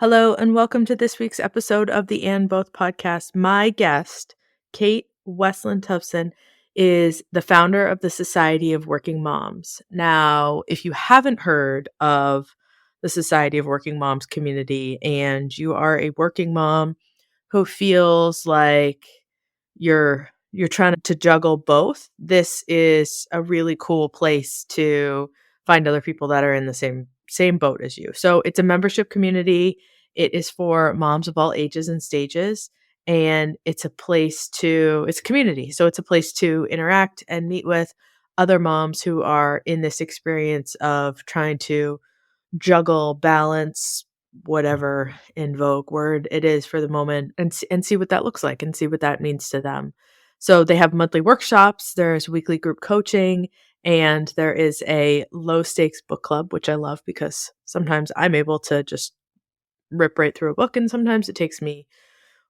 Hello, and welcome to this week's episode of the And Both podcast. My guest, Kate Westlund Tubson, is the founder of the Society of Working Moms. Now, if you haven't heard of the Society of Working Moms community and you are a working mom who feels like you're trying to juggle both, this is a really cool place to find other people that are in the same boat as you. So it's a membership community. It is for moms of all ages and stages, and it's a community. So it's a place to interact and meet with other moms who are in this experience of trying to juggle, balance, whatever in vogue word it is for the moment, and see what that looks like and see what that means to them. So they have monthly workshops, there's weekly group coaching, and there is a low stakes book club, which I love because sometimes I'm able to just rip right through a book, and sometimes it takes me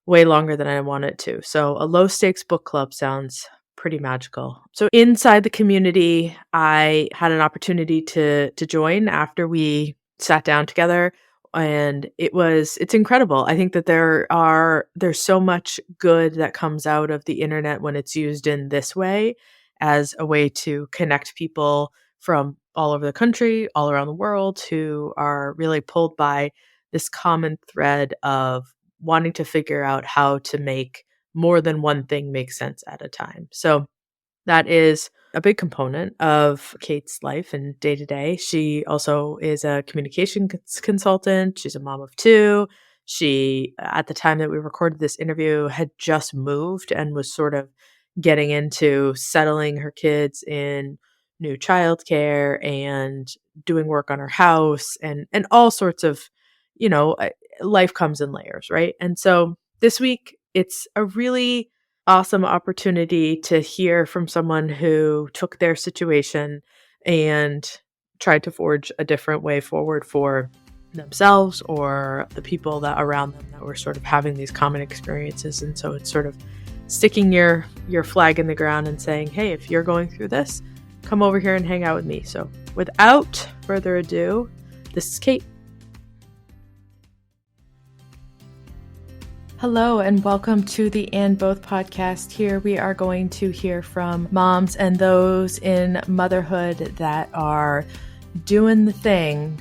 way longer than I want it to. So a low stakes book club sounds pretty magical. So inside the community, I had an opportunity to join after we sat down together, and it's incredible. I think that there's so much good that comes out of the internet when it's used in this way as a way to connect people from all over the country, all around the world, who are really pulled by this common thread of wanting to figure out how to make more than one thing make sense at a time. So that is a big component of Kate's life and day to day. She also is a communication consultant. She's a mom of two. She, at the time that we recorded this interview, had just moved and was sort of getting into settling her kids in new childcare and doing work on her house and all sorts of, life comes in layers, right? And so this week, it's a really awesome opportunity to hear from someone who took their situation and tried to forge a different way forward for themselves or the people that around them that were sort of having these common experiences. And so it's sort of sticking your flag in the ground and saying, hey, if you're going through this, come over here and hang out with me. So without further ado, this is Kate. Hello and welcome to the And Both podcast. Here we are going to hear from moms and those in motherhood that are doing the thing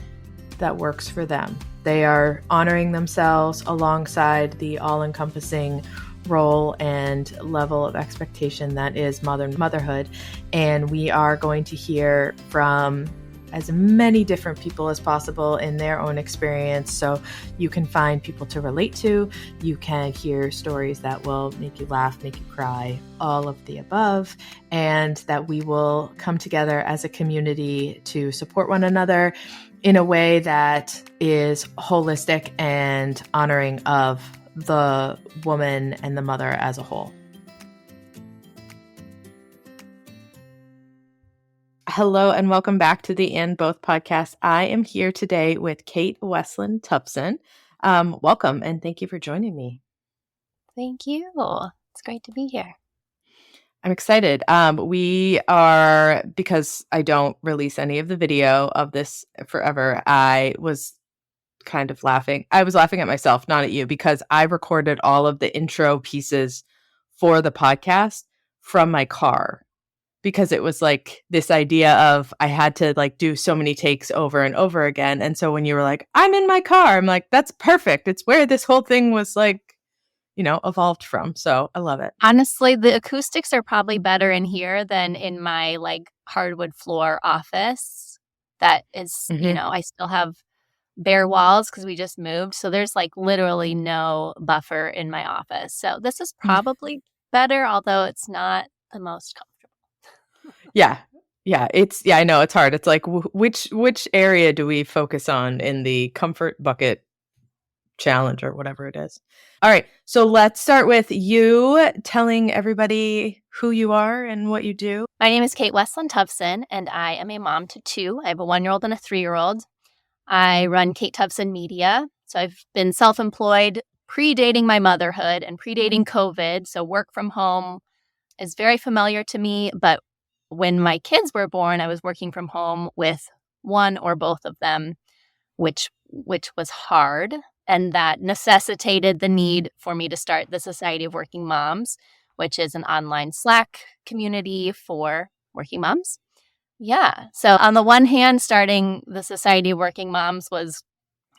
that works for them. They are honoring themselves alongside the all-encompassing role and level of expectation that is motherhood. And we are going to hear from as many different people as possible in their own experience. So you can find people to relate to. You can hear stories that will make you laugh, make you cry, all of the above, and that we will come together as a community to support one another in a way that is holistic and honoring of the woman and the mother as a whole. Hello and welcome back to the And Both podcast. I am here today with Kate Westlund Tubson. Welcome and thank you for joining me. Thank you. It's great to be here. I'm excited. We are, because I don't release any of the video of this forever, I was kind of laughing. I was laughing at myself, not at you, because I recorded all of the intro pieces for the podcast from my car. Because it was like this idea of I had to like do so many takes over and over again. And so when you were like, I'm in my car, I'm like, that's perfect. It's where this whole thing was like, evolved from. So I love it. Honestly, the acoustics are probably better in here than in my like hardwood floor office. That is, I still have bare walls because we just moved. So there's like literally no buffer in my office. So this is probably better, although it's not the most comfortable. Yeah. I know it's hard. It's like, which area do we focus on in the comfort bucket challenge or whatever it is? All right. So let's start with you telling everybody who you are and what you do. My name is Kate Westlund Tubson, and I am a mom to two. I have a 1-year-old and a 3-year-old. I run Kate Tubson Media. So I've been self-employed predating my motherhood and predating COVID. So work from home is very familiar to me, but when my kids were born, I was working from home with one or both of them, which was hard. And that necessitated the need for me to start the Society of Working Moms, which is an online Slack community for working moms. Yeah. So on the one hand, starting the Society of Working Moms was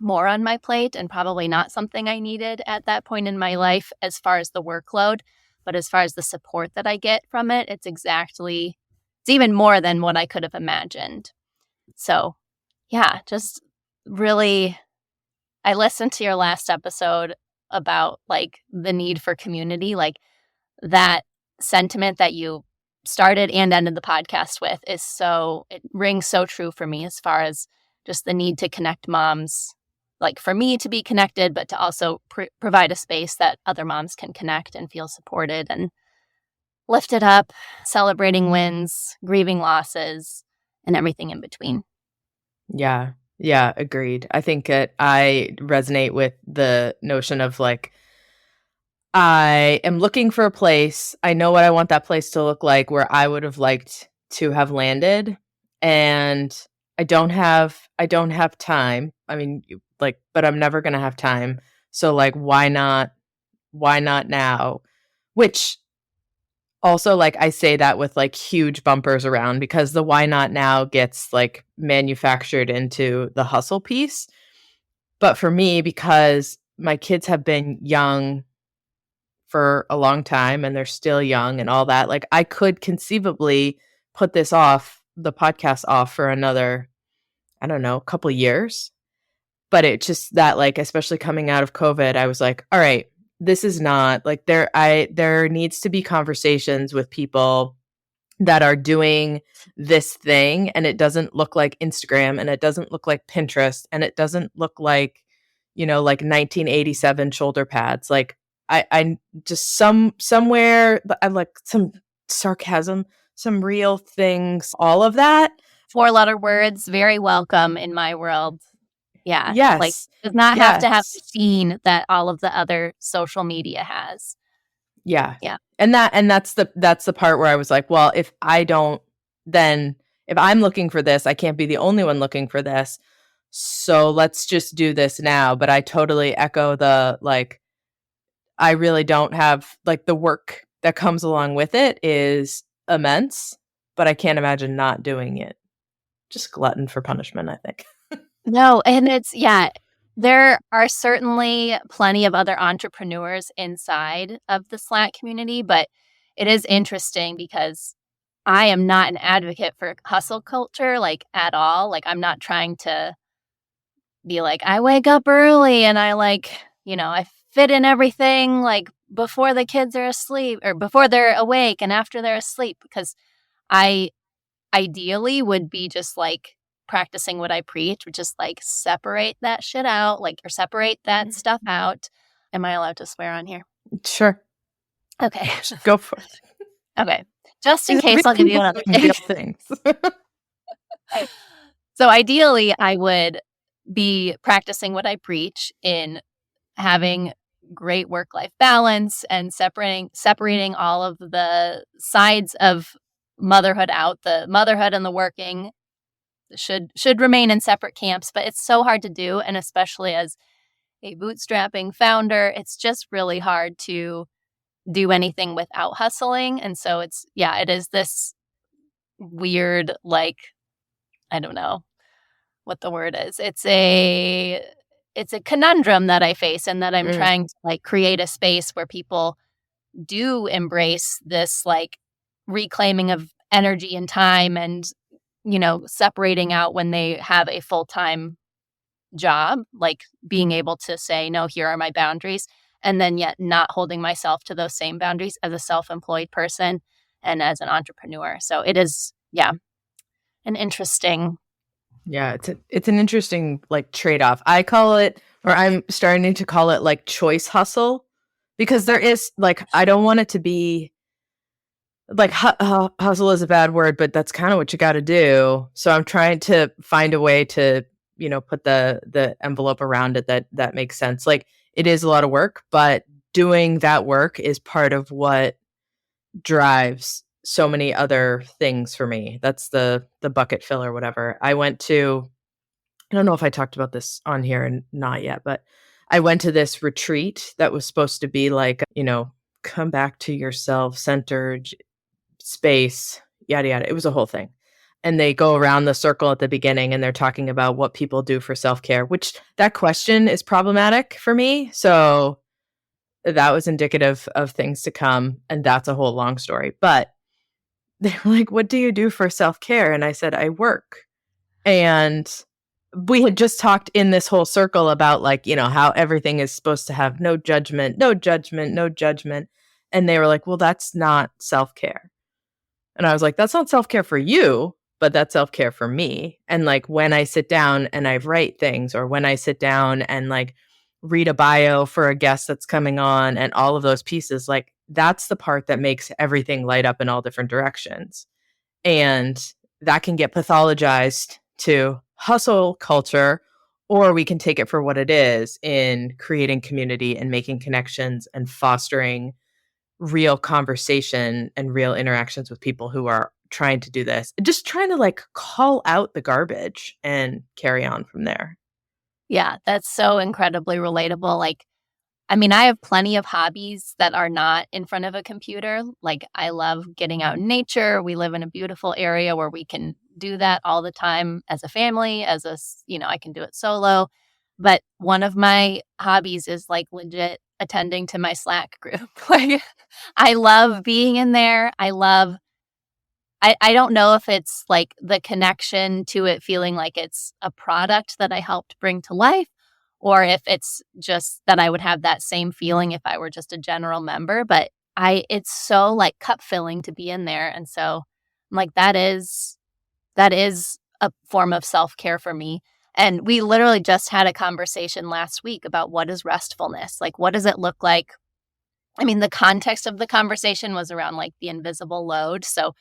more on my plate and probably not something I needed at that point in my life as far as the workload. But as far as the support that I get from it, it's even more than what I could have imagined. So yeah, just really, I listened to your last episode about like the need for community, like that sentiment that you started and ended the podcast with it rings so true for me as far as just the need to connect moms, like for me to be connected, but to also provide a space that other moms can connect and feel supported and lifted up, celebrating wins, grieving losses, and everything in between. Yeah. Yeah, agreed. I think I resonate with the notion of like, I am looking for a place. I know what I want that place to look like where I would have liked to have landed. And I don't have time. I mean, like, but I'm never going to have time. So like, why not now? Which also, like, I say that with like huge bumpers around because the why not now gets like manufactured into the hustle piece. But for me, because my kids have been young for a long time and they're still young and all that, like I could conceivably put the podcast off for another, I don't know, couple years. But it just that like, especially coming out of COVID, I was like, all right, this is not like there needs to be conversations with people that are doing this thing, and it doesn't look like Instagram and it doesn't look like Pinterest and it doesn't look like, like 1987 shoulder pads. Like I just somewhere I like some sarcasm, some real things, all of that. 4-letter words, very welcome in my world. Yeah. Like, Yes. does not have to have the Yes. sheen that all of the other social media has. Yeah. Yeah. And that's the part where I was like, well, if I don't, then if I'm looking for this, I can't be the only one looking for this. So let's just do this now. But I totally echo the like, I really don't have like the work that comes along with it is immense, but I can't imagine not doing it. Just glutton for punishment, I think. No, and there are certainly plenty of other entrepreneurs inside of the Slack community, but it is interesting because I am not an advocate for hustle culture, like at all. Like, I'm not trying to be like, I wake up early and I fit in everything like before the kids are asleep or before they're awake and after they're asleep, because I ideally would be just like practicing what I preach, which is like separate that shit out, like, or separate that stuff out. Am I allowed to swear on here? Sure. Okay. Go for it. Okay. Just in case, I'll give you another real things. So ideally, I would be practicing what I preach in having great work-life balance and separating all of the sides of motherhood out. The motherhood and the working should remain in separate camps, but it's so hard to do, and especially as a bootstrapping founder, it's just really hard to do anything without hustling. And so it is this weird, like, I don't know what the word is. It's a conundrum that I face, and that I'm trying to like create a space where people do embrace this like reclaiming of energy and time, and separating out when they have a full-time job, like being able to say, no, here are my boundaries, and then yet not holding myself to those same boundaries as a self-employed person and as an entrepreneur. So it is, an interesting. Yeah, it's an interesting like trade-off. I call it, or I'm starting to call it like choice hustle, because there is like, I don't want it to be like hustle is a bad word, but that's kind of what you got to do. So I'm trying to find a way to, put the envelope around it that makes sense. Like, it is a lot of work, but doing that work is part of what drives so many other things for me. That's the bucket fill or whatever. I don't know if I talked about this on here and not yet, but I went to this retreat that was supposed to be like, come back to your self-centered space, yada, yada. It was a whole thing. And they go around the circle at the beginning and they're talking about what people do for self-care, which that question is problematic for me. So that was indicative of things to come. And that's a whole long story. But they were like, what do you do for self-care? And I said, I work. And we had just talked in this whole circle about like, how everything is supposed to have no judgment, no judgment, no judgment. And they were like, well, that's not self-care. And I was like, that's not self-care for you, but that's self-care for me. And like when I sit down and I write things, or when I sit down and like read a bio for a guest that's coming on and all of those pieces, like that's the part that makes everything light up in all different directions. And that can get pathologized to hustle culture, or we can take it for what it is in creating community and making connections and fostering real conversation and real interactions with people who are trying to do this. Just trying to like call out the garbage and carry on from there. Yeah, that's so incredibly relatable. Like, I mean, I have plenty of hobbies that are not in front of a computer. Like, I love getting out in nature. We live in a beautiful area where we can do that all the time as a family, I can do it solo. But one of my hobbies is like legit attending to my Slack group. Like, I love being in there. I don't know if it's like the connection to it feeling like it's a product that I helped bring to life, or if it's just that I would have that same feeling if I were just a general member. But it's so like cup filling to be in there. And so I'm like, that is a form of self-care for me. And we literally just had a conversation last week about what is restfulness? Like, what does it look like? I mean, the context of the conversation was around like the invisible load. So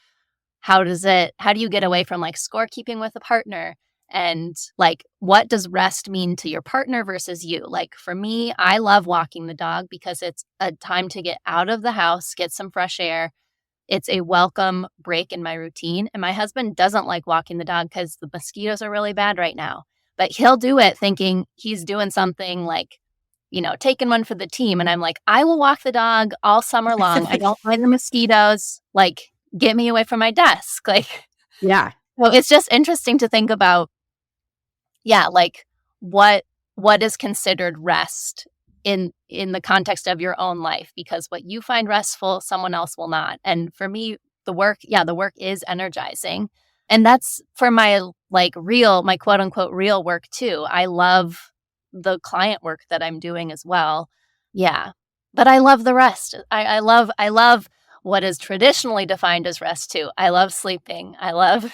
how do you get away from like scorekeeping with a partner? And like, what does rest mean to your partner versus you? Like for me, I love walking the dog because it's a time to get out of the house, get some fresh air. It's a welcome break in my routine. And my husband doesn't like walking the dog because the mosquitoes are really bad right now. But he'll do it thinking he's doing something like, taking one for the team. And I'm like, I will walk the dog all summer long. I don't mind the mosquitoes. Like, get me away from my desk. Like, Yeah. so it's just interesting to think about, like what is considered rest in the context of your own life, because what you find restful, someone else will not. And for me, the work is energizing. And that's for my my quote unquote real work too. I love the client work that I'm doing as well. Yeah. But I love the rest. I love what is traditionally defined as rest too. I love sleeping. I love,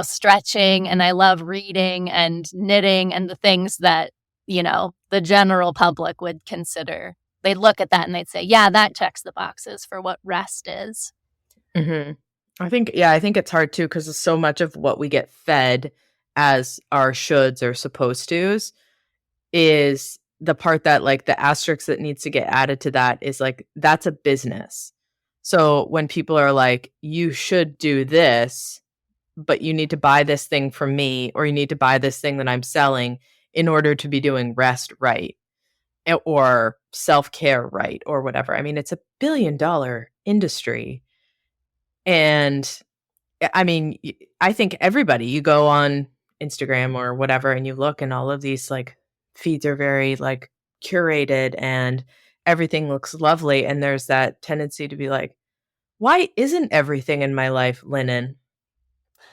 stretching, and I love reading and knitting and the things that, the general public would consider. They'd look at that and they'd say, yeah, that checks the boxes for what rest is. Mm-hmm. I think it's hard too, because so much of what we get fed as our shoulds or supposed tos is the part that like the asterisk that needs to get added to that is like, that's a business. So when people are like, you should do this, but you need to buy this thing from me, or you need to buy this thing that I'm selling in order to be doing rest right, or self-care right, or whatever. I mean, it's $1 billion industry. And I mean, I think everybody, you go on Instagram or whatever and you look, and all of these like feeds are very like curated and everything looks lovely. And there's that tendency to be like, why isn't everything in my life linen?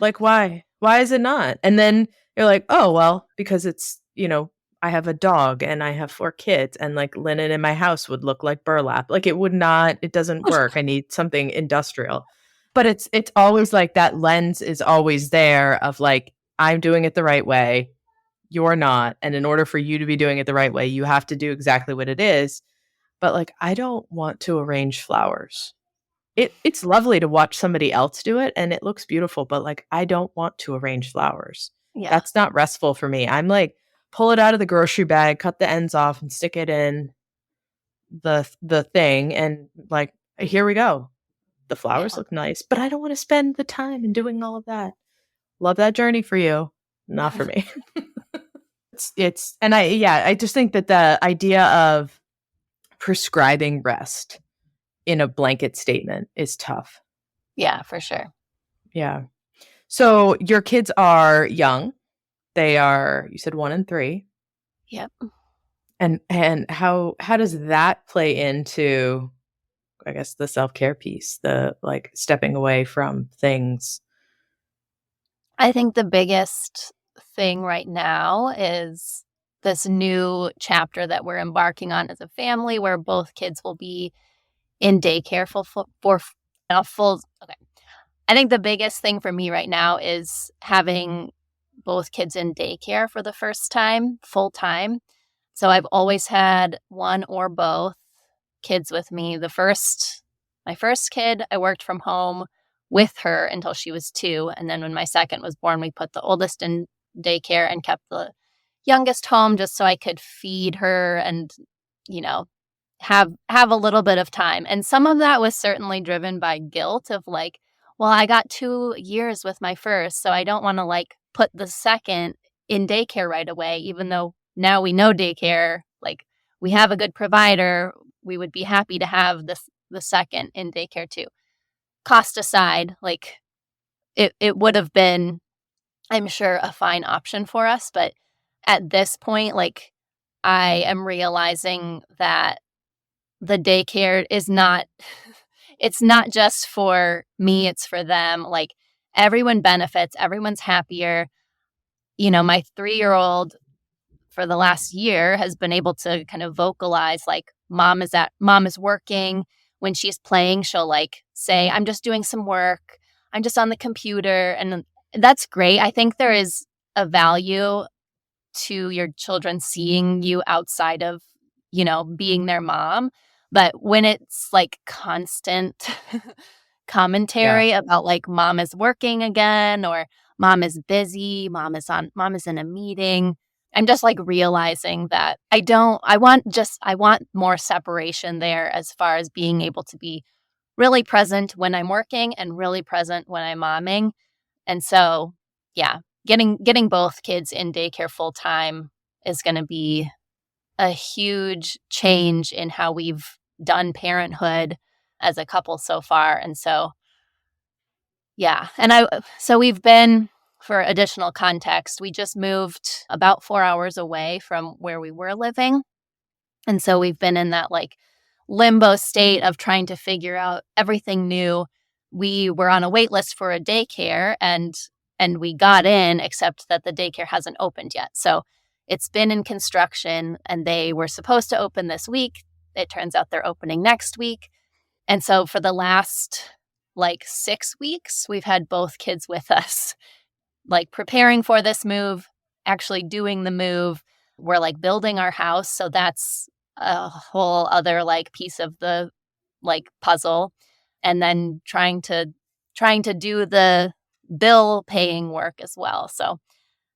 Like, why? Why is it not? And then you're like, oh, well, because it's, I have a dog and I have 4 kids, and like linen in my house would look like burlap. Like it doesn't work. I need something industrial. But it's always like that lens is always there of like, I'm doing it the right way. You're not. And in order for you to be doing it the right way, you have to do exactly what it is. But like, I don't want to arrange flowers. It's lovely to watch somebody else do it and it looks beautiful, but like, I don't want to arrange flowers. Yeah. That's not restful for me. I'm like, pull it out of the grocery bag, cut the ends off and stick it in the thing, and like, here we go. The flowers look nice, but I don't want to spend the time in doing all of that. Love that journey for you. Not for me. I just think that the idea of prescribing rest in a blanket statement is tough. Yeah, for sure. Yeah. So your kids are young. They are, you said 1 and 3. Yep. And how does that play into, I guess, the self-care piece, the like stepping away from things? I think the biggest thing right now is this new chapter that we're embarking on as a family where both kids will be in daycare for a full. Okay. I think the biggest thing for me right now is having both kids in daycare for the first time, full time. So I've always had one or both kids with me. My first kid, I worked from home with her until she was 2. And then when my second was born, we put the oldest in daycare and kept the youngest home just so I could feed her and, you know, have a little bit of time. And some of that was certainly driven by guilt of like, well, I got 2 years with my first, so I don't want to like put the second in daycare right away, even though now we know daycare, like we have a good provider, we would be happy to have the second in daycare too. Cost aside, like it would have been, I'm sure, a fine option for us, but at this point, like I am realizing that the daycare is not it's not just for me, it's for them. Like everyone benefits, everyone's happier. You know, my 3-year-old for the last year has been able to kind of vocalize like mom is working. When she's playing, she'll like say, I'm just doing some work. I'm just on the computer. And that's great. I think there is a value to your children seeing you outside of, you know, being their mom. But when it's like constant Yeah. commentary about like mom is working again or mom is busy, mom is in a meeting, I'm just like realizing that I want more separation there as far as being able to be really present when I'm working and really present when I'm momming. And so, yeah, getting both kids in daycare full time is going to be a huge change in how we've done parenthood as a couple so far. And so, yeah. So we've been, for additional context, we just moved about 4 hours away from where we were living. And so we've been in that like limbo state of trying to figure out everything new. We were on a wait list for a daycare and we got in, except that the daycare hasn't opened yet. So it's been in construction and they were supposed to open this week. It turns out they're opening next week. And so for the last like 6 weeks, we've had both kids with us, like preparing for this move, actually doing the move. We're like building our house. So that's a whole other like piece of the like puzzle. And then trying to do the bill paying work as well. So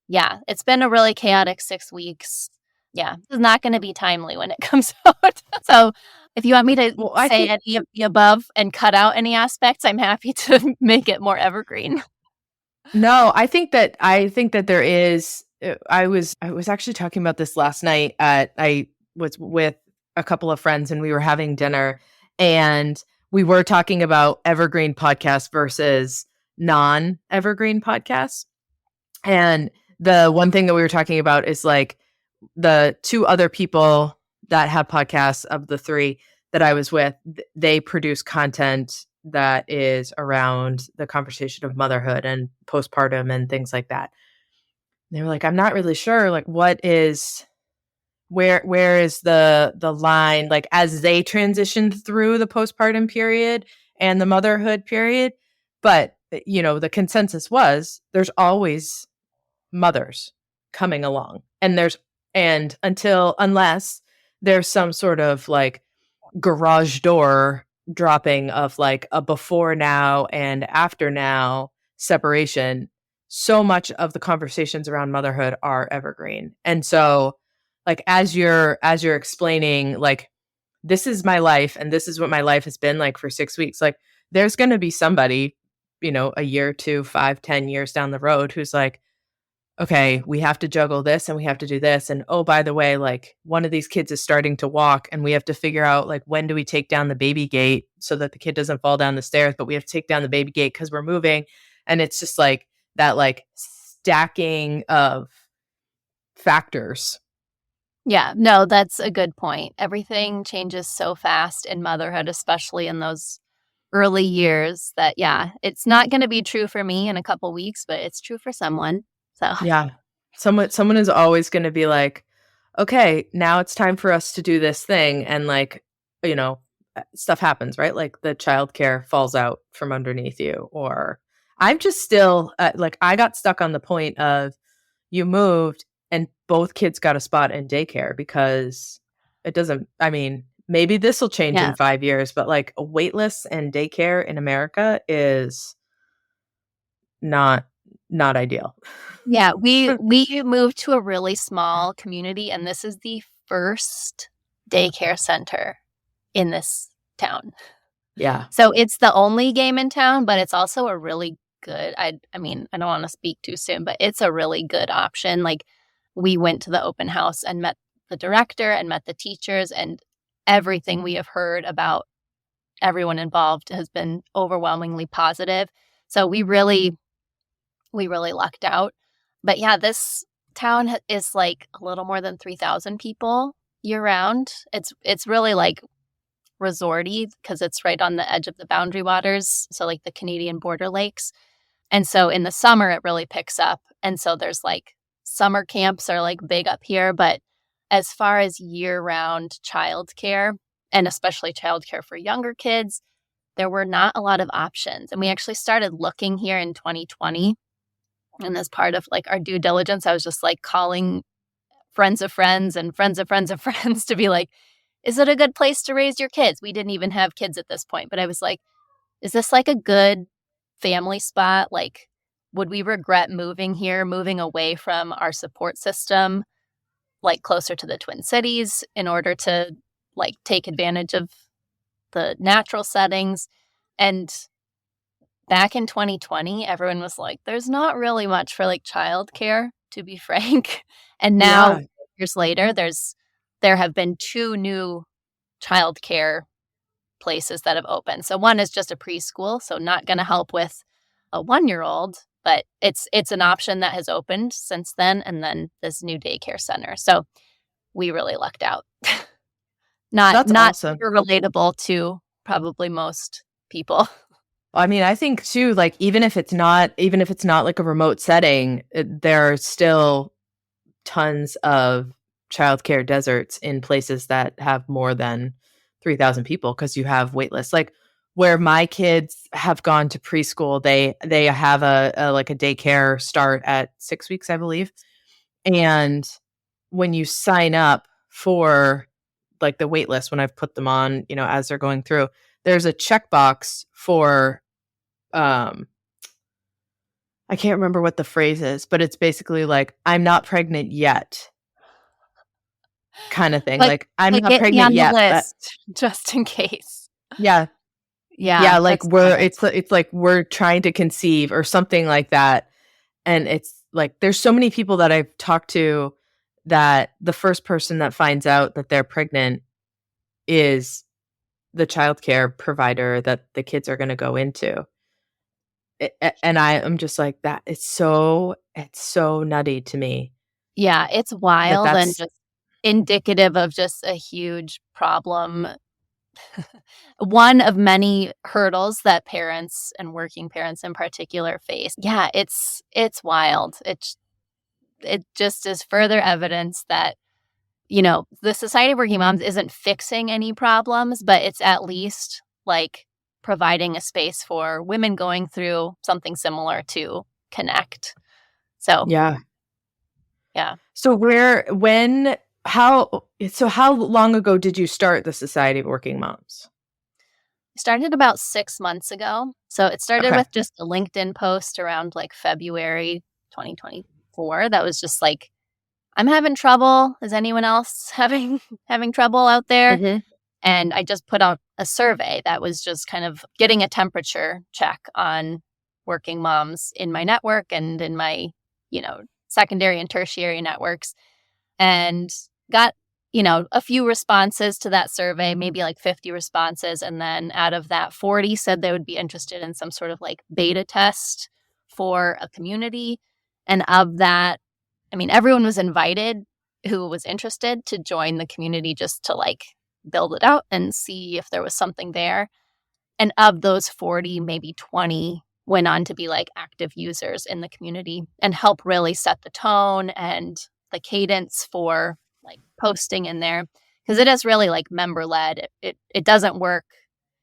yeah, it's been a really chaotic 6 weeks. Yeah, it's not going to be timely when it comes out. So if you want me to Well, I say think any of the above and cut out any aspects, I'm happy to make it more evergreen. no, I think that there is I was actually talking about this last night. I was with a couple of friends and we were having dinner and we were talking about evergreen podcasts versus non-evergreen podcasts. And the one thing that we were talking about is like the 2 other people that have podcasts of the 3 that I was with, they produce content that is around the conversation of motherhood and postpartum and things like that. They were like, I'm not really sure, like, where is the line, like, as they transitioned through the postpartum period and the motherhood period. But, the consensus was there's always mothers coming along. And unless there's some sort of like garage door dropping of like a before now and after now separation, so much of the conversations around motherhood are evergreen. And so like as you're explaining like this is my life and this is what my life has been like for 6 weeks, like there's going to be somebody, a year, 2, 5, 10 years down the road who's like, okay, we have to juggle this and we have to do this. And oh, by the way, like one of these kids is starting to walk and we have to figure out like when do we take down the baby gate so that the kid doesn't fall down the stairs, but we have to take down the baby gate because we're moving. And it's just like that like stacking of factors. Yeah, no, that's a good point. Everything changes so fast in motherhood, especially in those early years that, yeah, it's not going to be true for me in a couple weeks, but it's true for someone. So, Yeah. Someone is always going to be like, okay, now it's time for us to do this thing. And like, you know, stuff happens, right? Like the childcare falls out from underneath you. Or I'm just still like, I got stuck on the point of you moved and both kids got a spot in daycare because it doesn't, I mean, maybe this will change in yeah. 5 years, but like a waitlist and daycare in America is not, not ideal. Yeah, we moved to a really small community, and this is the first daycare center in this town. Yeah. So it's the only game in town, but it's also a really good, I mean, I don't want to speak too soon, but it's a really good option. Like we went to the open house and met the director and met the teachers, and everything we have heard about everyone involved has been overwhelmingly positive. So we really lucked out. But yeah, this town is like a little more than 3,000 people year round. It's really like resorty because it's right on the edge of the boundary waters, so like the Canadian border lakes. And so in the summer it really picks up. And so there's like summer camps are like big up here, but as far as year-round childcare, and especially childcare for younger kids, there were not a lot of options. And we actually started looking here in 2020. And as part of like our due diligence, I was just like calling friends of friends and friends of friends of friends to be like, is it a good place to raise your kids? We didn't even have kids at this point, but I was like, is this like a good family spot? Like, would we regret moving here, moving away from our support system, like closer to the Twin Cities in order to like take advantage of the natural settings? And back in 2020, everyone was like, there's not really much for like childcare, to be frank. And now, Yeah. years later, there have been 2 new childcare places that have opened. So one is just a preschool, so not going to help with a 1-year-old, but it's an option that has opened since then, and then this new daycare center. So we really lucked out. That's Not awesome. super relatable to probably most people. I mean, I think too, like even if it's not like a remote setting, there are still tons of childcare deserts in places that have more than 3,000 people because you have wait lists. Like where my kids have gone to preschool, they have a like a daycare start at 6 weeks, I believe. And when you sign up for like the wait list, when I've put them on, you know, as they're going through, there's a checkbox for um I can't remember what the phrase is, but it's basically like I'm not pregnant yet kind of thing. But Like I'm but not get me pregnant on the yet, but list just in case. yeah. Yeah, Yeah, like that's smart. it's like we're trying to conceive or something like that. And it's like there's so many people that I've talked to that the first person that finds out that they're pregnant is the childcare provider that the kids are going to go into. And I am just like that. It's so nutty to me Yeah, it's that wild and that's just indicative of just a huge problem. One of many hurdles that parents and working parents in particular face. Yeah, it's wild. It just is further evidence that, the Society of Working Moms isn't fixing any problems, but it's at least like providing a space for women going through something similar to connect. So, yeah. yeah. So how long ago did you start the Society of Working Moms? Started about 6 months ago. So it started Okay. with just a LinkedIn post around like February 2024 that was just like, I'm having trouble. Is anyone else having trouble out there? Mhm. And I just put out a survey that was just kind of getting a temperature check on working moms in my network and in my, secondary and tertiary networks, and got, a few responses to that survey, maybe like 50 responses. And then out of that, 40 said they would be interested in some sort of like beta test for a community. And of that, everyone was invited who was interested to join the community just to like build it out and see if there was something there. And of those 40, maybe 20 went on to be like active users in the community and help really set the tone and the cadence for like posting in there. Because it is really like member led. It doesn't work.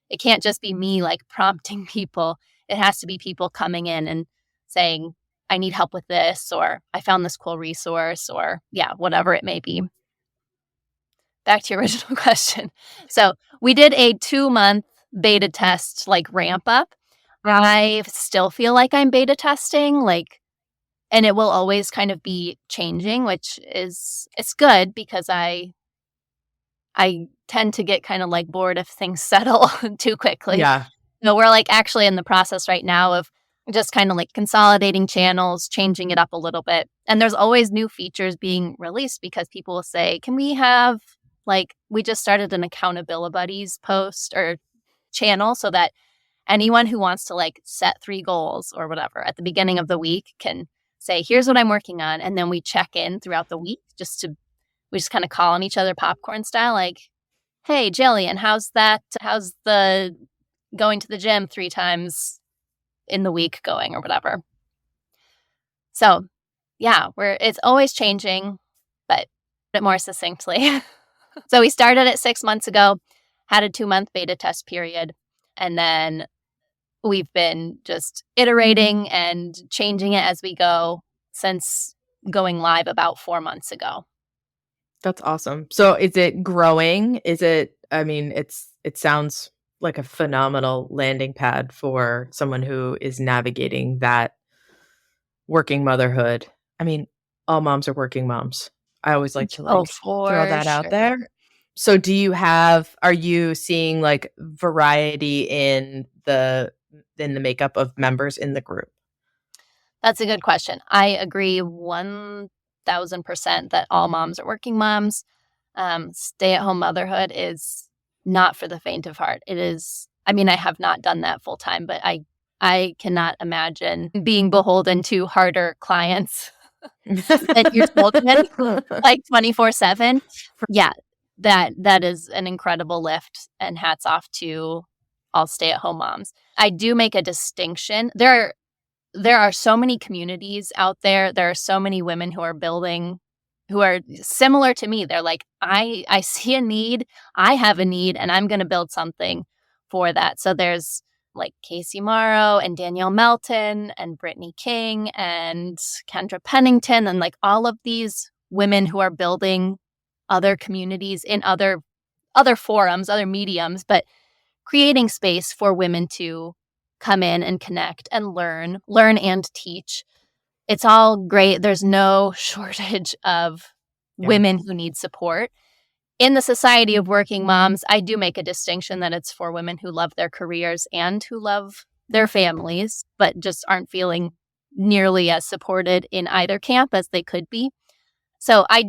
It can't just be me like prompting people. It has to be people coming in and saying, I need help with this, or I found this cool resource, or whatever it may be. Back to your original question. So we did a 2-month beta test, like ramp up. I still feel like I'm beta testing, and it will always kind of be changing, which it's good because I tend to get kind of like bored if things settle too quickly. Yeah. No, we're like actually in the process right now of just kind of like consolidating channels, changing it up a little bit. And there's always new features being released because people will say, can we have we just started an accountability buddies post or channel so that anyone who wants to like set 3 goals or whatever at the beginning of the week can say, here's what I'm working on. And then we check in throughout the week we just kind of call on each other popcorn style, like, hey, Jillian, how's the going to the gym 3 times in the week going or whatever. So it's always changing, but a bit more succinctly. So we started it 6 months ago, had a 2-month beta test period, and then we've been just iterating and changing it as we go since going live about 4 months ago. That's awesome. So is it growing? It sounds like a phenomenal landing pad for someone who is navigating that working motherhood. All moms are working moms. I always like to throw that out there. So are you seeing like variety in the makeup of members in the group? That's a good question. I agree 1,000% that all moms are working moms. Stay-at-home motherhood is not for the faint of heart. It is, I have not done that full time, but I cannot imagine being beholden to harder clients than your children, like 24/7. Yeah, that is an incredible lift, and hats off to all stay-at-home moms. I do make a distinction. There are so many communities out there. There are so many women who are building, who are similar to me. They're like, I see a need, I have a need, and I'm going to build something for that. So there's like Casey Morrow and Danielle Melton and Brittany King and Kendra Pennington and like all of these women who are building other communities in other forums, other mediums, but creating space for women to come in and connect and learn and teach. It's all great. There's no shortage of women who need support. In the Society of Working Moms, I do make a distinction that it's for women who love their careers and who love their families, but just aren't feeling nearly as supported in either camp as they could be. So I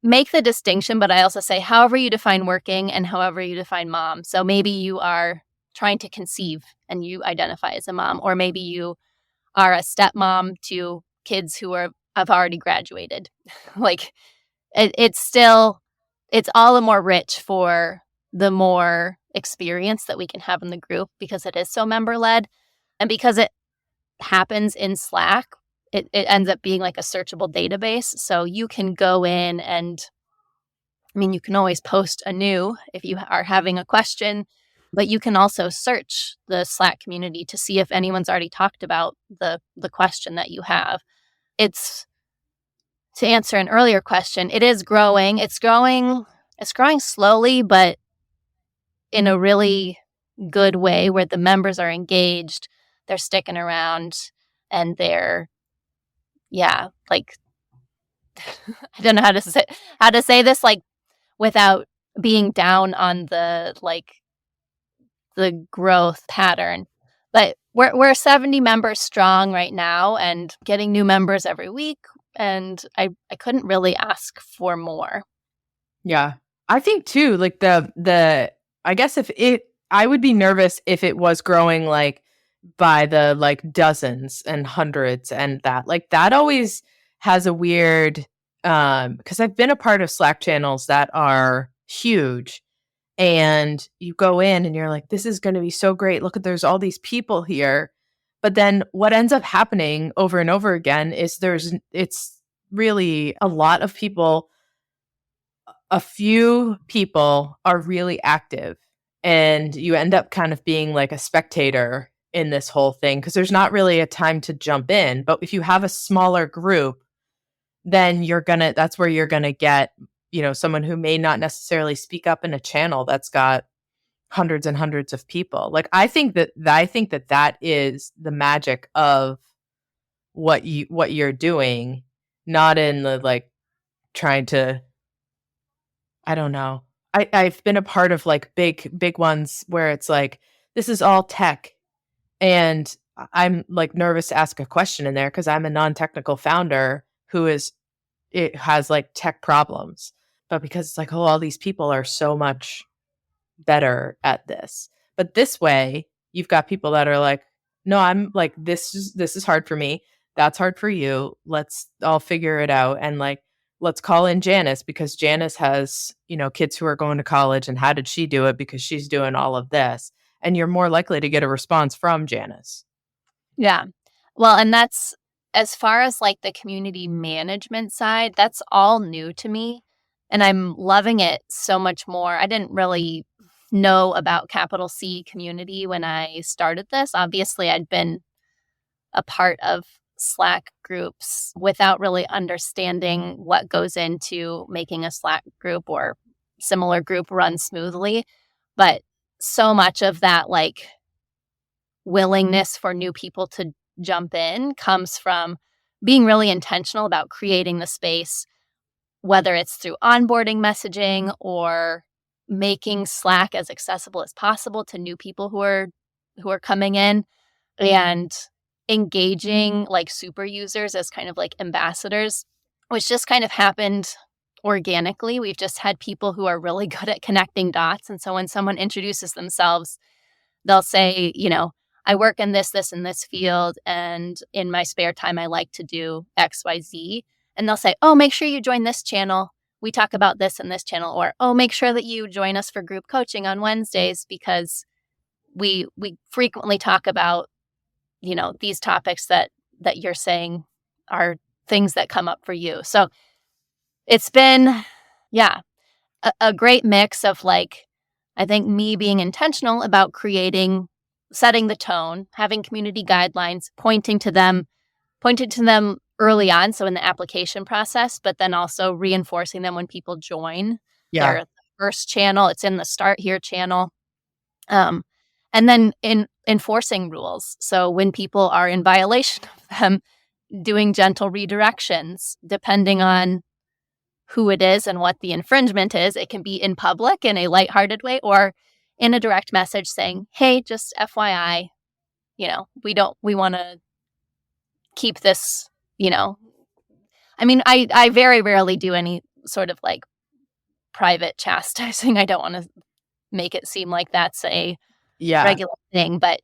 make the distinction, but I also say, however you define working and however you define mom. So maybe you are trying to conceive and you identify as a mom, or maybe you are a stepmom to kids who have already graduated. It's all the more rich for the more experience that we can have in the group because it is so member led, and because it happens in Slack. It ends up being like a searchable database. So you can go in and, you can always post anew if you are having a question, but you can also search the Slack community to see if anyone's already talked about the question that you have. It's, to answer an earlier question, it is growing. It's growing slowly, but in a really good way where the members are engaged, they're sticking around, and they're, I don't know how to say this without being down on the growth pattern, But we're 70 members strong right now and getting new members every week. And I couldn't really ask for more. Yeah. I think too, like I guess if it I would be nervous if it was growing like by the like dozens and hundreds and that. Like that always has a weird because I've been a part of Slack channels that are huge and you go in and you're like, this is gonna be so great. Look at there's all these people here. But then what ends up happening over and over again is it's really a lot of people, a few people are really active and you end up kind of being like a spectator in this whole thing because there's not really a time to jump in. But if you have a smaller group, then that's where you're gonna get, someone who may not necessarily speak up in a channel that's got hundreds and hundreds of people. Like I think that is the magic of what you're doing, not in the like trying to, I don't know. I've been a part of like big ones where it's like this is all tech, and I'm like nervous to ask a question in there because I'm a non-technical founder who is it has like tech problems, but because it's like, oh, all these people are so much better at this. But this way, you've got people that are like, no, I'm like this is hard for me. That's hard for you. Let's all figure it out and like let's call in Janice because Janice has, kids who are going to college and how did she do it because she's doing all of this. And you're more likely to get a response from Janice. Yeah. Well, and that's as far as like the community management side, that's all new to me. And I'm loving it so much more. I didn't really know about capital C community when I started this. Obviously, I'd been a part of Slack groups without really understanding what goes into making a Slack group or similar group run smoothly. But so much of that, like, willingness for new people to jump in comes from being really intentional about creating the space, whether it's through onboarding messaging or making Slack as accessible as possible to new people who are coming in and engaging like super users as kind of like ambassadors, which just kind of happened organically. We've just had people who are really good at connecting dots. And so when someone introduces themselves, they'll say, I work in this, and this field. And in my spare time, I like to do XYZ. And they'll say, oh, make sure you join this channel. We talk about this in this channel. Or, oh, make sure that you join us for group coaching on Wednesdays because we frequently talk about, these topics that you're saying are things that come up for you. So it's been, yeah, a great mix of like, I think me being intentional about setting the tone, having community guidelines, pointing to them early on, so in the application process, but then also reinforcing them when people join Yeah. their first channel. It's in the Start Here channel. And then enforcing rules. So when people are in violation of them, doing gentle redirections, depending on who it is and what the infringement is. It can be in public in a lighthearted way or in a direct message saying, hey, just FYI, we want to keep this, I mean, I very rarely do any sort of like private chastising. I don't want to make it seem like that's a Yeah. regular thing, but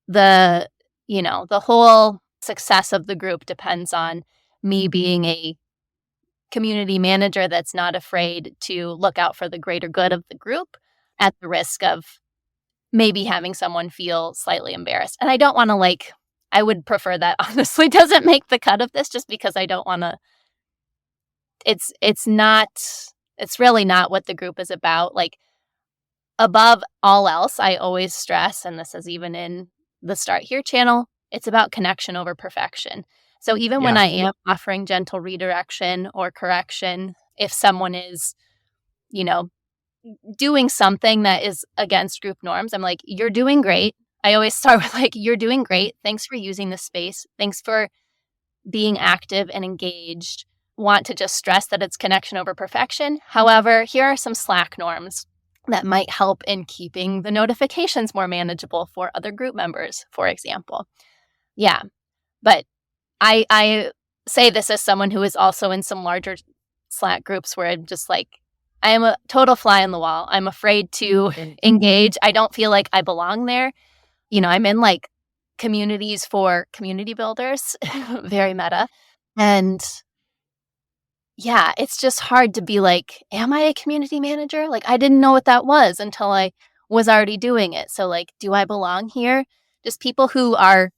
the whole success of the group depends on me being a community manager that's not afraid to look out for the greater good of the group at the risk of maybe having someone feel slightly embarrassed. And I don't want to I would prefer that honestly doesn't make the cut of this just because I don't want to, it's really not what the group is about. Like above all else, I always stress, and this is even in the Start Here channel, it's about connection over perfection. So even when Yeah. I am offering gentle redirection or correction, if someone is, doing something that is against group norms, I'm like, you're doing great. I always start with like, you're doing great. Thanks for using the space. Thanks for being active and engaged. Want to just stress that it's connection over perfection. However, here are some Slack norms. that might help in keeping the notifications more manageable for other group members, for example. Yeah. But I say this as someone who is also in some larger Slack groups where I'm just like, I am a total fly on the wall. I'm afraid to engage. I don't feel like I belong there. I'm in like communities for community builders, very meta. And yeah, it's just hard to be like, am I a community manager? Like, I didn't know what that was until I was already doing it. So, like, do I belong here? Just people who are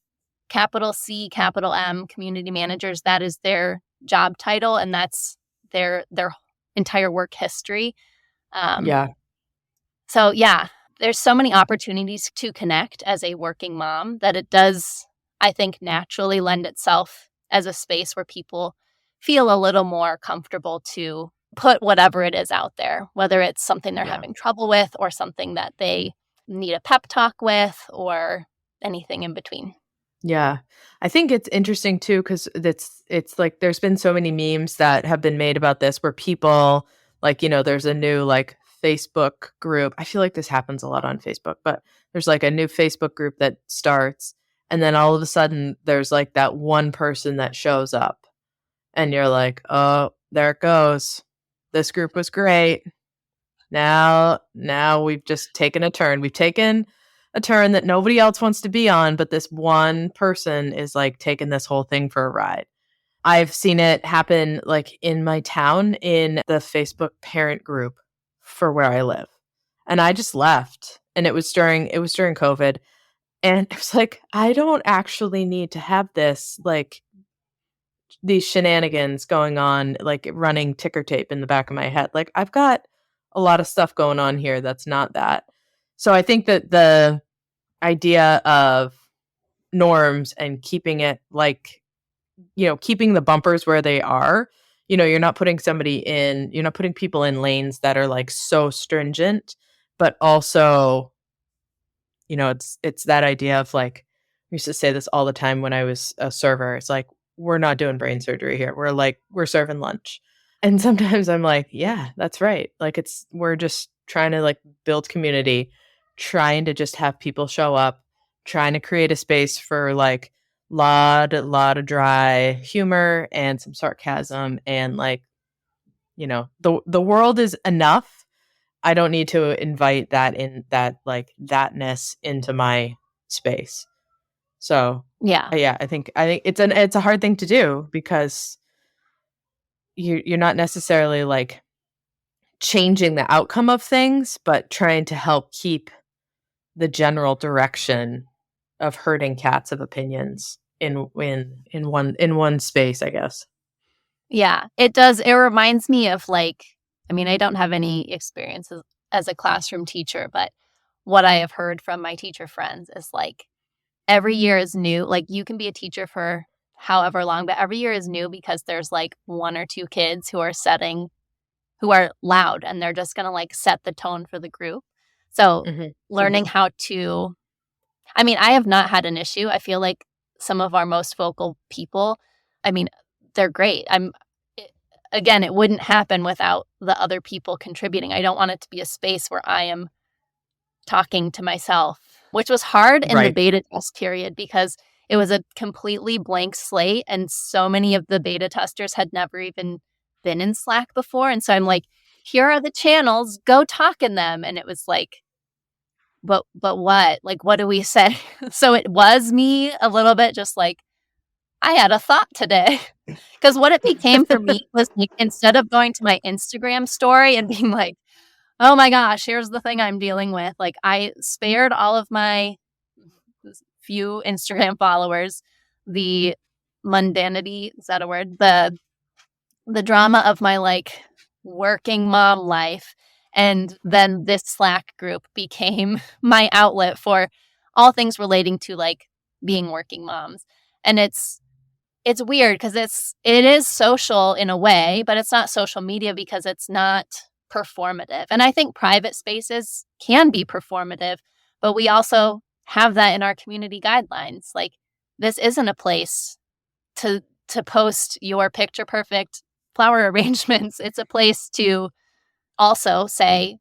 capital C, capital M community managers, that is their job title, and that's their entire work history. Yeah. So, yeah, there's so many opportunities to connect as a working mom that it does, I think, naturally lend itself as a space where people feel a little more comfortable to put whatever it is out there, whether it's something they're Yeah. having trouble with or something that they need a pep talk with or anything in between. Yeah. I think it's interesting too because it's like there's been so many memes that have been made about this where people like, there's a new like Facebook group. I feel like this happens a lot on Facebook, but there's like a new Facebook group that starts and then all of a sudden there's like that one person that shows up and you're like, "Oh, there it goes. This group was great. Now we've just taken a turn. We've taken a turn that nobody else wants to be on, but this one person is like taking this whole thing for a ride." I've seen it happen like in my town in the Facebook parent group for where I live. And I just left. And it was during COVID. And it was like, I don't actually need to have this like these shenanigans going on, like running ticker tape in the back of my head. Like I've got a lot of stuff going on here that's not that. So I think that the idea of norms and keeping it like, keeping the bumpers where they are, you're not putting people in lanes that are like so stringent, but also, it's that idea of like, I used to say this all the time when I was a server. It's like, we're not doing brain surgery here. We're serving lunch. And sometimes I'm like, yeah, that's right. Like we're just trying to like build community, trying to just have people show up, trying to create a space for like lot of dry humor and some sarcasm and like, the world is enough. I don't need to invite thatness into my space. So, Yeah. yeah, I think it's a hard thing to do because you're not necessarily like changing the outcome of things, but trying to help keep the general direction of herding cats of opinions in one space, I guess. Yeah, it does. It reminds me of like, I mean, I don't have any experience as a classroom teacher, but what I have heard from my teacher friends is like every year is new. Like you can be a teacher for however long, but every year is new because there's like one or two kids who are loud and they're just going to like set the tone for the group. So Mhm. learning how to, I mean, I have not had an issue. I feel like some of our most vocal people, I mean, they're great. Again, it wouldn't happen without the other people contributing. I don't want it to be a space where I am talking to myself, which was hard in the Right. beta test period because it was a completely blank slate and so many of the beta testers had never even been in Slack before. And so I'm like, here are the channels, go talk in them. And it was like, but what? Like, what do we say? So it was me a little bit just like, I had a thought today. Because what it became for me was like, instead of going to my Instagram story and being like, oh my gosh, here's the thing I'm dealing with, like I spared all of my few Instagram followers the mundanity, is that a word? The drama of my like working mom life. And then this Slack group became my outlet for all things relating to like being working moms. And it's weird because it is social in a way, but it's not social media because it's not performative. And I think private spaces can be performative, but we also have that in our community guidelines. Like this isn't a place to post your picture perfect flower arrangements. It's a place to also say,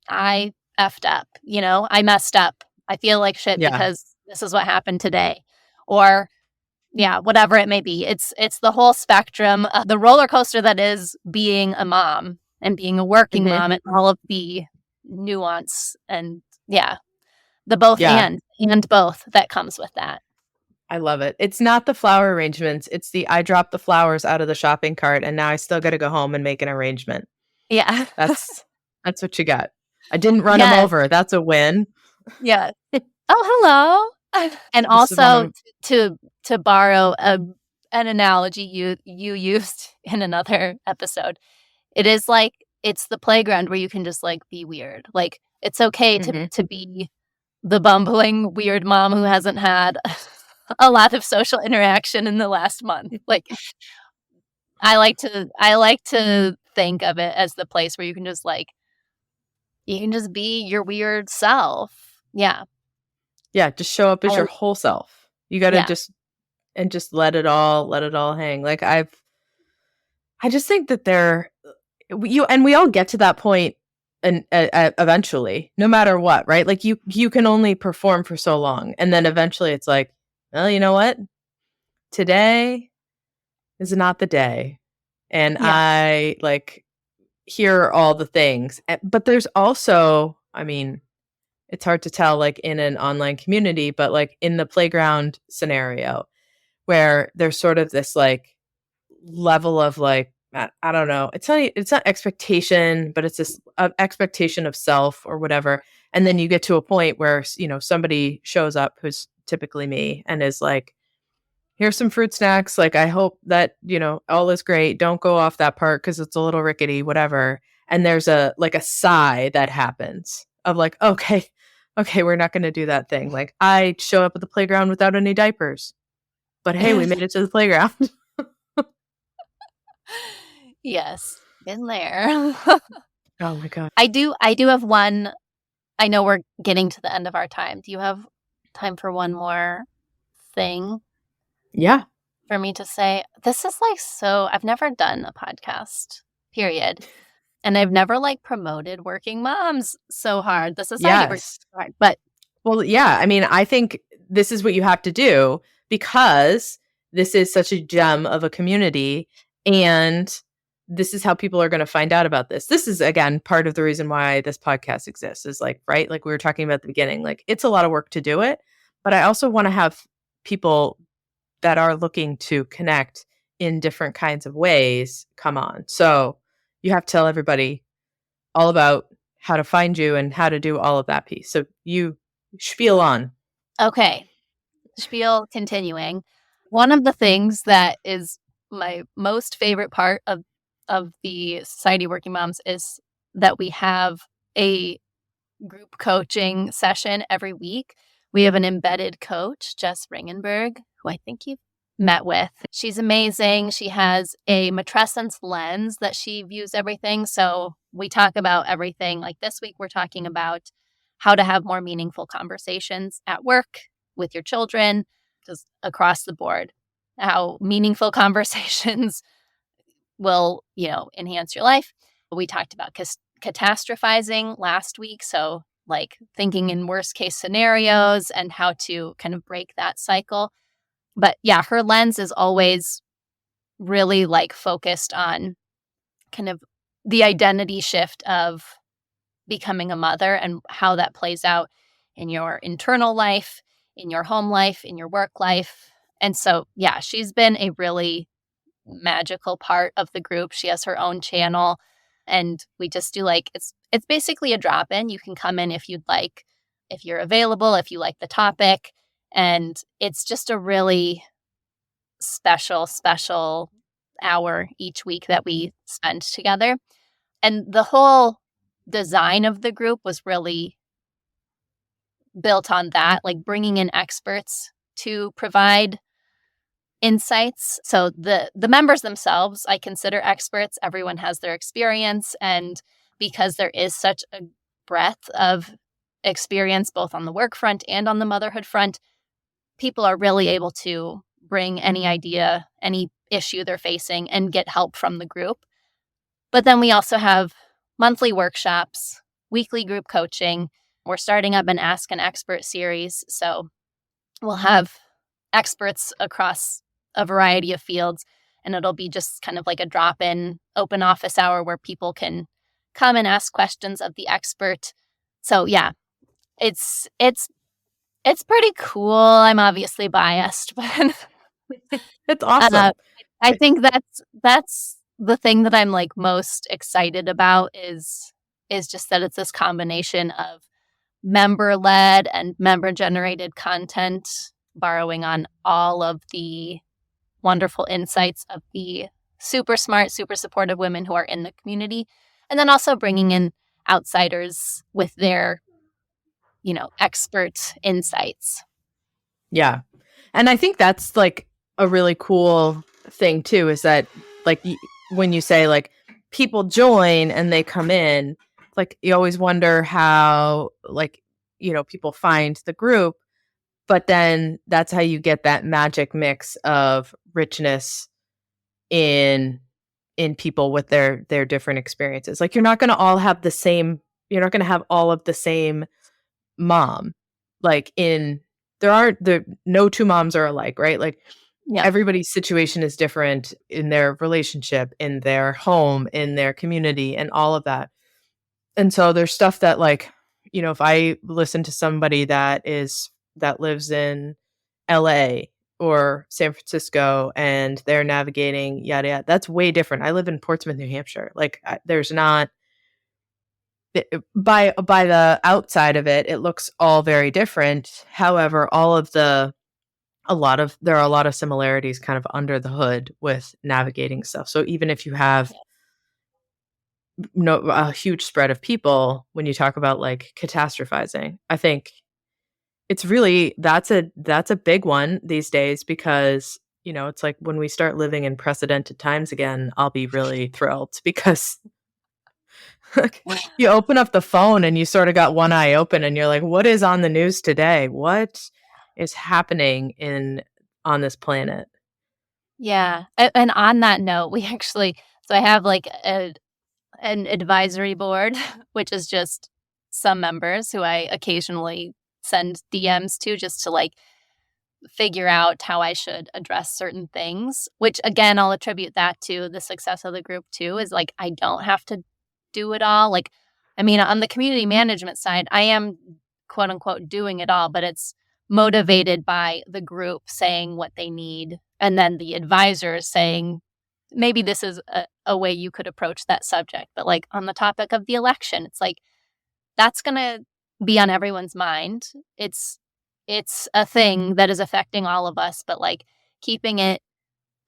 I effed up. I messed up. I feel like shit Yeah. because this is what happened today. Or yeah, whatever it may be. It's the whole spectrum, the roller coaster that is being a mom and being a working Hmm. mom, and all of the nuance and the both Yeah. and both that comes with that. I love it. It's not the flower arrangements. It's I dropped the flowers out of the shopping cart and now I still got to go home and make an arrangement. Yeah. That's what you got. I didn't run him Yes. over. That's a win. Yeah. Oh, hello. And This is one also of to borrow an analogy you used in another episode. It is like it's the playground where you can just like be weird. Like it's okay Mhm. to be the bumbling weird mom who hasn't had a lot of social interaction in the last month. Like I like to think of it as the place where you can just be your weird self. Yeah. Yeah, just show up as I, your whole self. You got to yeah. just let it all hang. Like I just think that we all get to that point and eventually, no matter what, right? Like you can only perform for so long and then eventually it's like, well, you know what? Today is not the day. And Yeah. I like hear all the things. But there's also, I mean, it's hard to tell like in an online community, but like in the playground scenario where there's sort of this like level of like I don't know. It's not expectation, but it's this expectation of self or whatever. And then you get to a point where somebody shows up who's typically me and is like, here's some fruit snacks. Like, I hope that, all is great. Don't go off that part because it's a little rickety, whatever. And there's a sigh that happens of like, okay, we're not going to do that thing. Like, I show up at the playground without any diapers, but hey, we made it to the playground. Yes. Been there. Oh my God. I do have one. I know we're getting to the end of our time. Do you have time for one more thing Yeah. for me to say? This is like I've never done a podcast, period. And I've never like promoted working moms so hard. The society works Yes. so hard. But Well, yeah. I mean, I think this is what you have to do because this is such a gem of a community. And this is how people are going to find out about this. This is, again, part of the reason why this podcast exists is like, right? Like we were talking about at the beginning, like it's a lot of work to do it. But I also want to have people that are looking to connect in different kinds of ways come on. So you have to tell everybody all about how to find you and how to do all of that piece. So you spiel on. okay, spiel continuing. One of the things that is my most favorite part of the Society of Working Moms is that we have a group coaching session every week. We have an embedded coach, Jess Ringenberg, who I think you've met with. She's amazing. She has a matrescence lens that she views everything. So we talk about everything. Like this week, we're talking about how to have more meaningful conversations at work with your children, just across the board. How meaningful conversations will, enhance your life. We talked about catastrophizing last week. So like thinking in worst case scenarios and how to kind of break that cycle. But yeah, her lens is always really like focused on kind of the identity shift of becoming a mother and how that plays out in your internal life, in your home life, in your work life. And so, yeah, she's been a really magical part of the group. She has her own channel and we just do like it's basically a drop-in. You can come in if you'd like, if you're available, if you like the topic. And it's just a really special hour each week that we spend together. And the whole design of the group was really built on that, like bringing in experts to provide insights. So the members themselves, I consider experts. Everyone has their experience. And because there is such a breadth of experience, both on the work front and on the motherhood front, people are really able to bring any idea, any issue they're facing and get help from the group. But then we also have monthly workshops weekly group coaching. We're starting up an Ask an Expert series. So we'll have experts across a variety of fields, and it'll be just kind of like a drop-in open office hour where people can come and ask questions of the expert. So yeah, it's pretty cool. I'm obviously biased, but It's uh, awesome. I think that's the thing that I'm like most excited about is just that it's this combination of member led and member generated content, borrowing on all of the wonderful insights of the super smart, super supportive women who are in the community, and then also bringing in outsiders with their, expert insights. Yeah. And I think that's like a really cool thing too, is that like when you say like people join and they come in, like you always wonder how like, people find the group, but then that's how you get that magic mix of richness in people with their different experiences. Like you're not going to have all of the same mom. Like there no two moms are alike, right? Like Yeah. everybody's situation is different in their relationship, in their home, in their community, and all of that. And so there's stuff that like, if I listen to somebody that lives in LA or San Francisco and they're navigating yada yada, that's way different. I live in Portsmouth, New Hampshire. Like there's not by the outside of it, it looks all very different. However, there are a lot of similarities kind of under the hood with navigating stuff. So even if you have a huge spread of people, when you talk about like catastrophizing, I think it's really that's a big one these days because it's like when we start living in precedented times again, I'll be really thrilled because you open up the phone and you sort of got one eye open and you're like, what is on the news today? What is happening on this planet? Yeah. And on that note, so I have like an advisory board, which is just some members who I occasionally send DMs to just to like figure out how I should address certain things, which again, I'll attribute that to the success of the group too, is like I don't have to do it all. Like, I mean, on the community management side, I am quote unquote doing it all, but it's motivated by the group saying what they need. And then the advisors saying, maybe this is a way you could approach that subject. But like on the topic of the election, it's like, that's going to be on everyone's mind. It's a thing that is affecting all of us, but like keeping it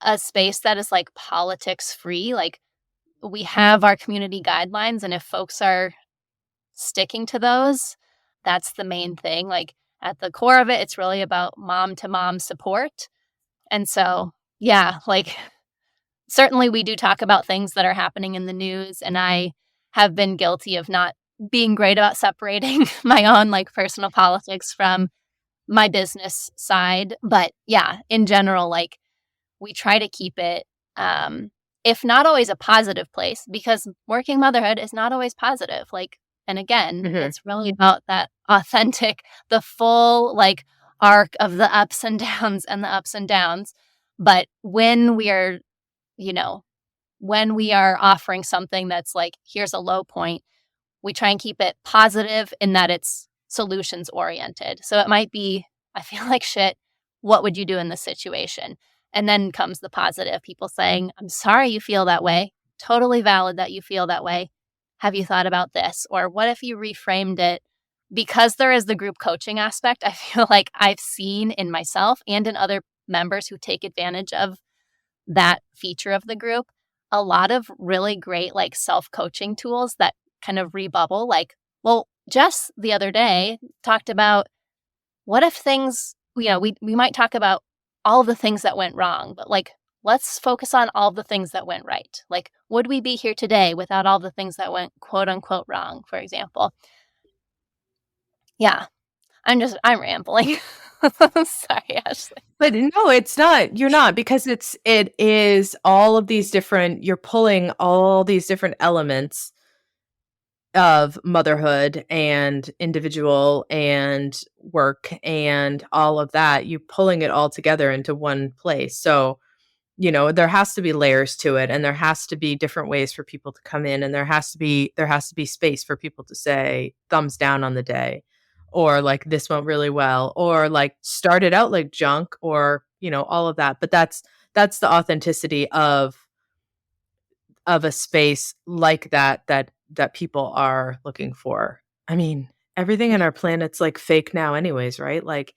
a space that is like politics free. Like we have our community guidelines, and if folks are sticking to those, that's the main thing. Like at the core of it, it's really about mom to mom support. And so, yeah, like certainly we do talk about things that are happening in the news, and I have been guilty of not being great about separating my own like personal politics from my business side. But yeah, in general, like we try to keep it, if not always a positive place, because working motherhood is not always positive. Like, and again, Mhm. it's really about that authentic, the full like arc of the ups and downs and the ups and downs. But when we are, you know, when we are offering something that's like, here's a low point, we try and keep it positive in that it's solutions oriented. So it might be, I feel like shit. What would you do in this situation? And then comes the positive, people saying, I'm sorry you feel that way. Totally valid that you feel that way. Have you thought about this? Or what if you reframed it? Because there is the group coaching aspect, I feel like I've seen in myself and in other members who take advantage of that feature of the group, a lot of really great like self-coaching tools that kind of rebubble. Like, well, Jess the other day talked about what if things, we might talk about all of the things that went wrong, but like, let's focus on all of the things that went right. Like, would we be here today without all the things that went quote unquote wrong, for example? Yeah, I'm rambling. Sorry, Ashley. But no, it's not. You're not because it is all of these different you're pulling all these different elements of motherhood and individual and work and all of that, you pulling it all together into one place. So, there has to be layers to it, and there has to be different ways for people to come in, and there has to be space for people to say thumbs down on the day, or like this went really well, or like started out like junk, or all of that. But that's the authenticity of a space like that people are looking for. I mean, everything in our planet's like fake now anyways, right? Like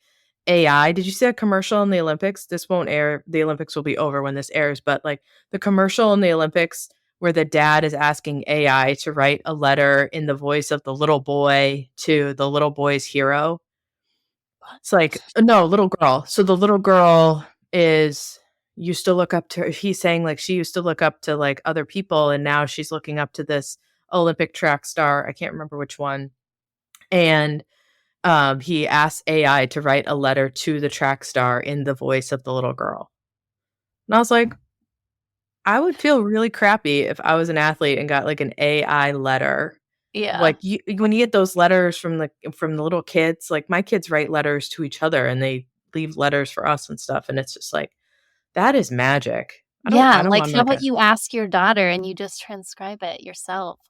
AI. Did you see a commercial in the Olympics? This won't air. The Olympics will be over when this airs, but like the commercial in the Olympics where the dad is asking AI to write a letter in the voice of the little boy to the little boy's hero. It's like, no, little girl. So the little girl is used to look up to, he's saying like she used to look up to like other people, and now she's looking up to this Olympic track star. I can't remember which one. And he asked AI to write a letter to the track star in the voice of the little girl. And I was like, I would feel really crappy if I was an athlete and got like an AI letter. Yeah. Like when you get those letters from the little kids, like my kids write letters to each other and they leave letters for us and stuff. And it's just like, that is magic. I don't like want how like about you ask your daughter and you just transcribe it yourself?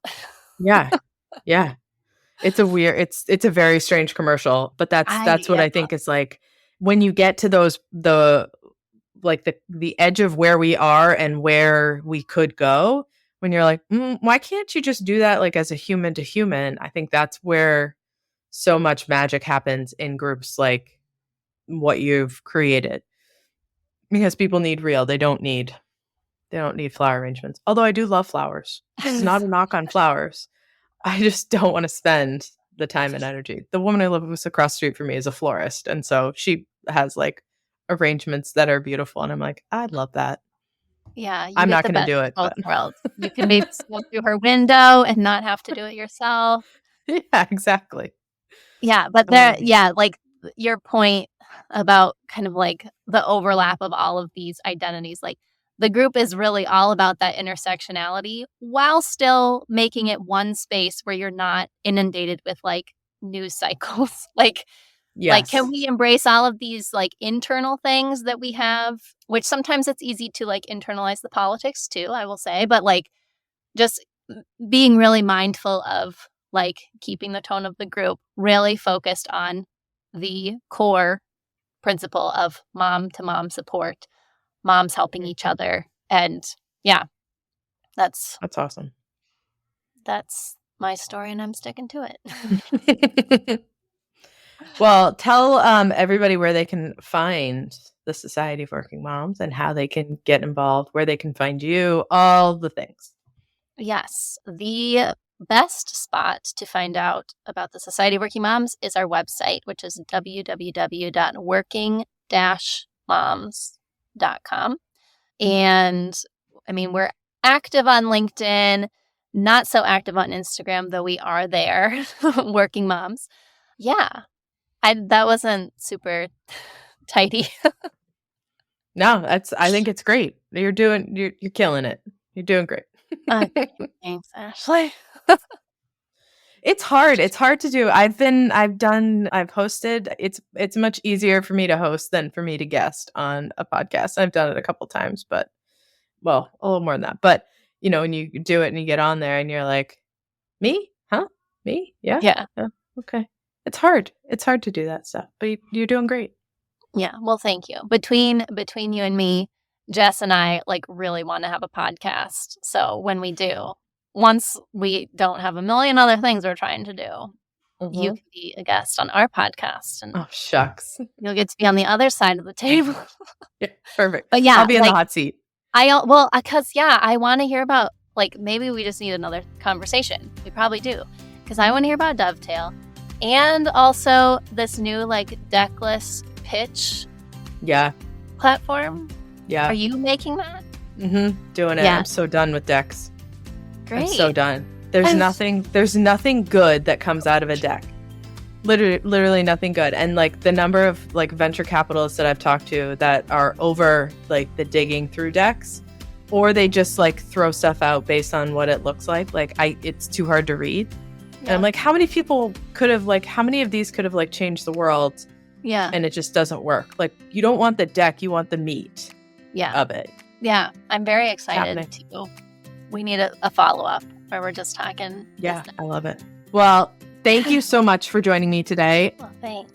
Yeah. Yeah. It's a very strange commercial, but that's what I think is like when you get to the edge of where we are and where we could go, when you're like, why can't you just do that like as a human to human? I think that's where so much magic happens in groups like what you've created, because people need real. They don't need flower arrangements. Although I do love flowers. It's not a knock on flowers. I just don't want to spend the time and energy. The woman I live with across the street from me is a florist, and so she has like arrangements that are beautiful, and I'm like, I love that. Yeah, you I'm get not the going to best do of it, both but worlds. You can maybe go through her window and not have to do it yourself. yeah, exactly. Yeah, but like your point about kind of like the overlap of all of these identities, like the group is really all about that intersectionality while still making it one space where you're not inundated with like news cycles. Like, can we embrace all of these like internal things that we have, which sometimes it's easy to like internalize the politics too, I will say, but like just being really mindful of like keeping the tone of the group really focused on the core principle of mom to mom support, moms helping each other. And yeah, that's awesome. That's my story and I'm sticking to it. Well, tell everybody where they can find the Society of Working Moms and how they can get involved, where they can find you, all the things. Yes. The best spot to find out about the Society of Working Moms is our website, which is www.working-moms.com. And I mean, we're active on LinkedIn, not so active on Instagram, though we are there, Working Moms. Yeah. That wasn't super tidy. No, I think it's great. You're killing it. You're doing great. Thanks, Ashley. It's hard. It's hard to do. I've hosted. It's much easier for me to host than for me to guest on a podcast. I've done it a couple times, but well, a little more than that. But when you do it and you get on there and you're like, me? Huh? Me? Yeah. Yeah. Okay. It's hard. It's hard to do that stuff, but you're doing great. Yeah. Well, thank you. Between you and me, Jess and I like really want to have a podcast. So when we do, once we don't have a million other things we're trying to do, you can be a guest on our podcast. And oh, shucks. You'll get to be on the other side of the table. Yeah, perfect. But yeah, I'll be in the hot seat. I want to hear about, like, maybe we just need another conversation. We probably do. Because I want to hear about Dovetail. And also this new, like, deckless pitch platform. Yeah. Are you making that? Mm-hmm. Doing it. Yeah. I'm so done with decks. Great. I'm so done. There's nothing good that comes out of a deck. Literally nothing good. And like the number of like venture capitalists that I've talked to that are over like the digging through decks, or they just like throw stuff out based on what it looks like. Like it's too hard to read. And I'm like, how many of these could have like changed the world? Yeah. And it just doesn't work. Like, you don't want the deck, you want the meat of it. Yeah. I'm very excited too. We need a follow-up where we're just talking. Yeah, I love it. Well, thank you so much for joining me today. Well, thanks.